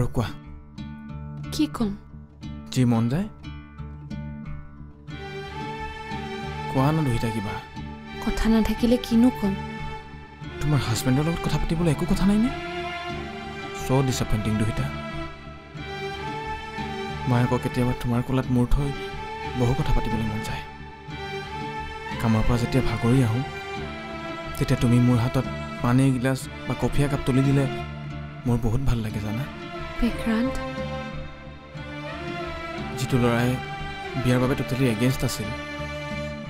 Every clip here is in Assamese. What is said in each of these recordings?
আৰু কোৱা কি কম যি মন যায় কোৱা না দুইটা কিবা কথা নাথাকিলে কিনো কম তোমাৰ হাজবেণ্ডৰ লগত কথা পাতিবলৈ একো কথা নাইনে চ' ডিসএপইণ্টিং দুইটা মই আকৌ কেতিয়াবা তোমাৰ কোলাত মূৰ থৈ বহু কথা পাতিবলৈ মন যায় কামৰ পৰা যেতিয়া ভাগৰি আহোঁ তেতিয়া তুমি মোৰ হাতত পানী গিলাচ বা কফি একাপ তুলি দিলে মোৰ বহুত ভাল লাগে জানা বিক্ৰান্ত যিটো ল'ৰাই বিয়াৰ বাবে টোটেলি এগেইনষ্ট আছিল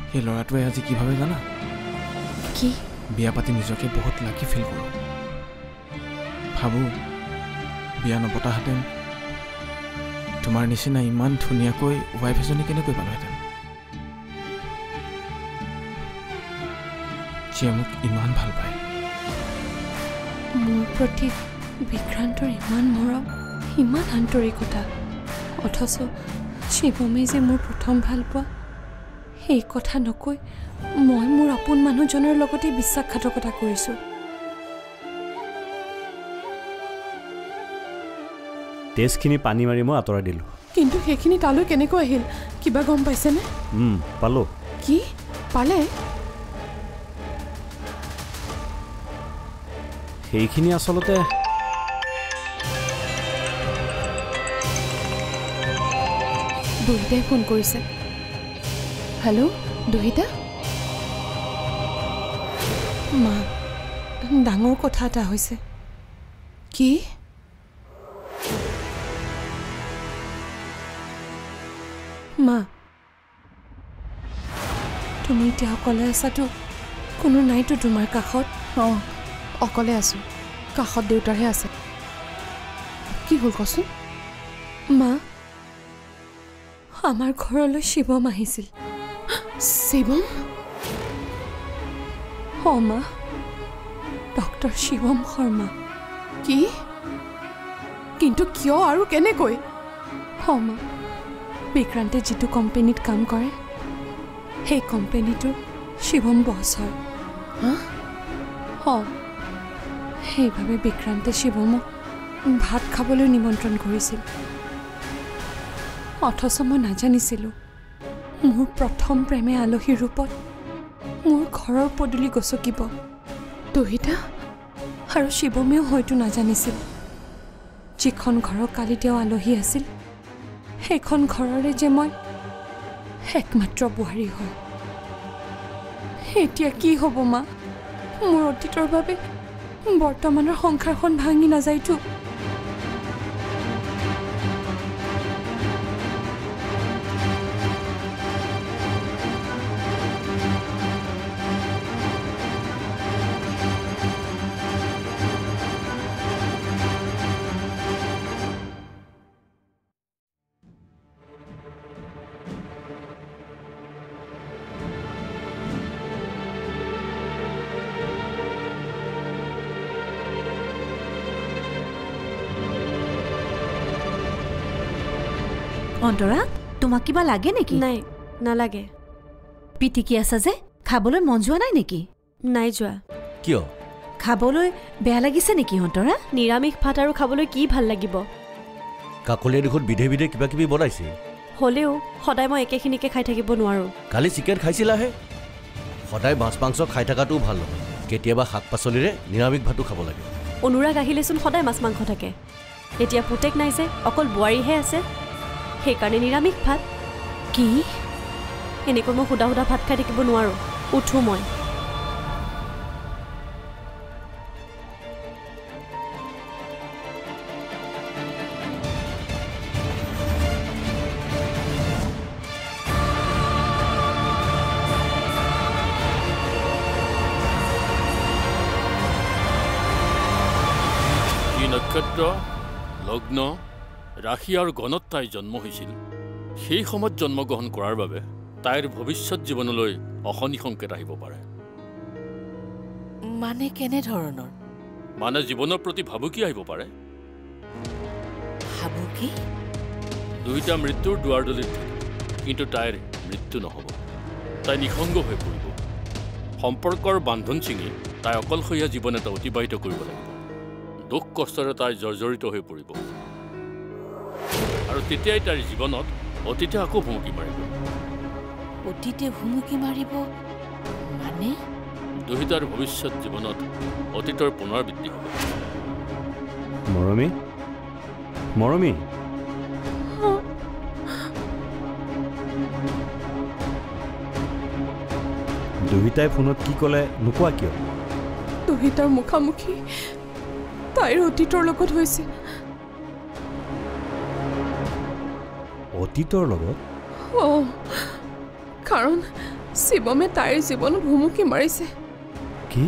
সেই ল'ৰাটোৱে আজি কি ভাবে জানা কি বিয়া পাতি নিজকে বহুত লাকি ফিল কৰোঁ ভাবোঁ বিয়া নপতাহেঁতেন তোমাৰ নিচিনা ইমান ধুনীয়াকৈ ৱাইফ এজনী কেনেকৈ পালোহেঁতেন যিয়ে মোক ইমান ভাল পায় মোৰ প্ৰতি বিক্ৰান্তৰ ইমান মৰম ইমান আন্তৰিকতা অথচ শিৱমে যে মোৰ প্ৰথম ভাল পোৱা সেই কথা নকৈ মই মোৰ আপোন মানুহজনৰ লগতে বিশ্বাসঘাতকতা কৰিছোঁ টেষ্টখিনি পানী মাৰি মই আঁতৰাই দিলোঁ কিন্তু সেইখিনি তালৈ কেনেকৈ আহিল কিবা গম পাইছেনে পালোঁ কি পালে সেইখিনি আচলতে দুহিতাই ফোন কৰিছে হেল্ল' দুহিতা মা ডাঙৰ কথা এটা হৈছে কি মা তুমি এতিয়া অকলে আছাতো কোনো নাইতো তোমাৰ কাষত অঁ অকলে আছোঁ কাষত দেউতাৰহে আছে কি হ'ল কচোন মা আমাৰ ঘৰলৈ শিৱম আহিছিল শিৱম অঁ মা ডক্টৰ শিৱম শৰ্মা কি কিন্তু কিয় আৰু কেনেকৈ অঁ মা বিক্ৰান্তে যিটো কোম্পানীত কাম কৰে সেই কোম্পানীটোৰ শিৱম বছ হয় অঁ সেইবাবে বিক্ৰান্তে শিৱমক ভাত খাবলৈ নিমন্ত্ৰণ কৰিছিল অথচ মই নাজানিছিলোঁ মোৰ প্ৰথম প্ৰেমে আলহীৰ ৰূপত মোৰ ঘৰৰ পদূলি গচকিব দুহিতা আৰু শিৱমেও হয়তো নাজানিছিল যিখন ঘৰৰ কালি তেওঁ আলহী আছিল সেইখন ঘৰৰে যে মই একমাত্ৰ বোৱাৰী হয় এতিয়া কি হ'ব মা মোৰ অতীতৰ বাবে বৰ্তমানৰ সংসাৰখন ভাঙি নাযায়তো অন্তৰা তোমাক কিবা লাগে নেকি নাই নালাগে পিটিকি আছা যে খাবলৈ মন যোৱা নাই নেকি নাই যোৱা কিয় খাবলৈ বেয়া লাগিছে নেকি অন্তৰা নিৰামিষ ভাত আৰু খাবলৈ কি ভাল লাগিব কাকলিয়ে দেখোন বিধে বিধে কিবা কিবি বনাইছে হ'লেও সদায় মই একেখিনিকে খাই থাকিব নোৱাৰোঁ কালি চিকেন খাইছিলাহে সদায় মাছ মাংস খাই থকাটোও ভাল নহয় কেতিয়াবা শাক পাচলিৰে নিৰামিষ ভাতো খাব লাগে অনুৰাগ আহিলেচোন সদায় মাছ মাংস থাকে এতিয়া পুতেক নাই যে অকল বোৱাৰীহে আছে সেইকাৰণে নিৰামিষ ভাত কি এনেকৈ মই সুদা সুদা ভাত খাই থাকিব নোৱাৰোঁ উঠো মই নক্ষত্ৰ লগ্ন ৰাশি আৰু গণত তাই জন্ম হৈছিল সেই সময়ত জন্মগ্ৰহণ কৰাৰ বাবে তাইৰ ভৱিষ্যত জীৱনলৈ অশনি সংকেত আহিব পাৰে মানে কেনে ধৰণৰ মানে জীৱনৰ প্ৰতি ভাবুকি আহিব পাৰে ভাবুকি দুইটা মৃত্যুৰ দুৱাৰদলিত থাকে কিন্তু তাইৰ মৃত্যু নহ'ব তাই নিসংগ হৈ পৰিব সম্পৰ্কৰ বান্ধোন ছিঙি তাই অকলশৰীয়া জীৱন এটা অতিবাহিত কৰিব লাগিব দুখ কষ্টৰে তাই জৰ্জৰিত হৈ পৰিব আৰু তেতিয়াই তাইৰ জীৱনত অতীতে আকৌ ভুমুকি মাৰিব। অতীতে ভুমুকি মাৰিব মানে? দুহিতাৰ ভৱিষ্যত জীৱনত অতীতৰ পুনৰাবৃত্তি হ'ব। মৰমী মৰমী দুহিতাই ফোনত কি ক'লে নোকোৱা কিয়? দুহিতাৰ মুখামুখি তাইৰ অতীতৰ লগত হৈছে। অতীতৰ লগত? অঁ, কাৰণ শিৱমে তাইৰ জীৱনত ভুমুকি মাৰিছে। কি?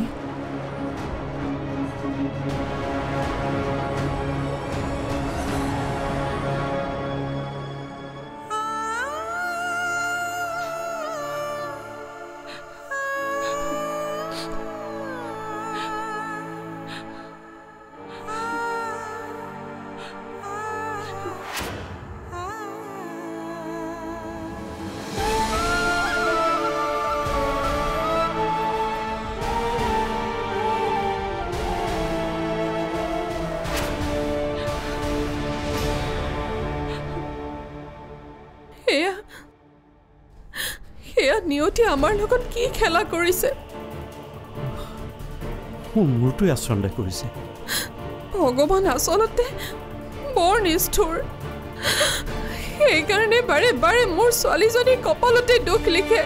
সেয়া নিয়তি আমাৰ লগত কি খেলা কৰিছে? মোৰ মূৰটোৱে আশ্ৰন্দা কৰিছে। ভগৱান আচলতে বৰ নিষ্ঠুৰ। সেইকাৰণে বাৰে বাৰে মোৰ ছোৱালীজনীৰ কপালতে দুখ লিখে।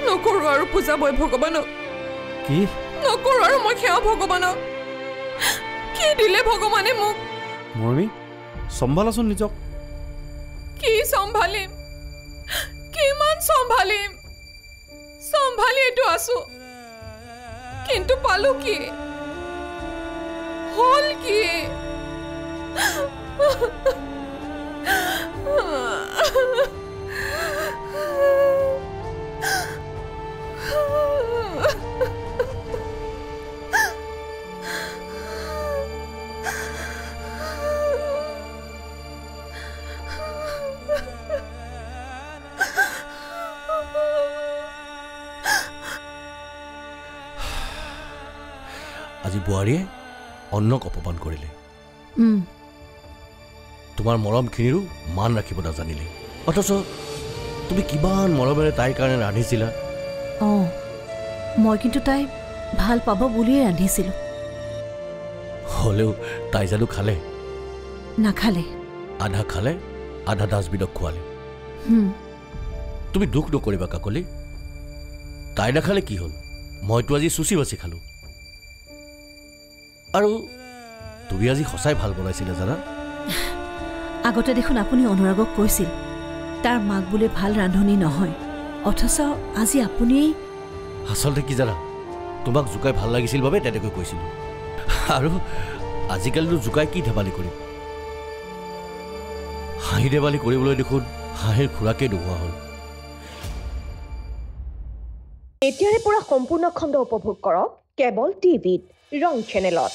নকৰোঁ আৰু পূজা মই ভগৱানক। কি? নকৰোঁ আৰু মই সেৱা ভগৱানক। কি দিলে ভগৱানে মোক? মৰমী চম্ভালাচোন নিজক। কি চম্ভালিম? কিমান চম্ভালিম? চম্ভালিয়েতো আছো, কিন্তু পালো কি? হল কি? আজি বোৱাৰীয়ে অন্নক অপমান কৰিলে। তোমাৰ মৰমখিনিৰো মান ৰাখিব নাজানিলে। অথচ তুমি কিমান মৰমেৰে তাইৰ কাৰণে ৰান্ধিছিলা। অঁ, মই কিন্তু তাই ভাল পাব বুলিয়ে ৰান্ধিছিলোঁ। হ'লেও তাই জানো খালে? নাখালে। আধা খালে, আধা ডাষ্টবিনক খোৱালে। তুমি দুখ নকৰিবা কাকলি। তাই নাখালে কি হ'ল? মইতো আজি চুচি বাচি খালোঁ। আৰু তুমি আজি সঁচাই ভাল বনাইছিলা জানা। আগতে দেখোন আপুনি অনুৰাগক কৈছিল তাৰ মাক বোলে ভাল ৰান্ধনি নহয়, অথচ আজি আপুনি। আচলতে কি জানা, তোমাক জোকাই ভাল লাগিছিল বাবে তেনেকৈ কৈছিলোঁ। আৰু আজিকালিনো জোকাই কি ধেমালি কৰিম? হাঁহি ধেমালি কৰিবলৈ দেখোন হাঁহিৰ খোৰাকেই নোহোৱা হ'ল। এতিয়াৰে পৰা সম্পূৰ্ণ খণ্ড উপভোগ কৰক কেবল টিভিত ৰং চেনেলত।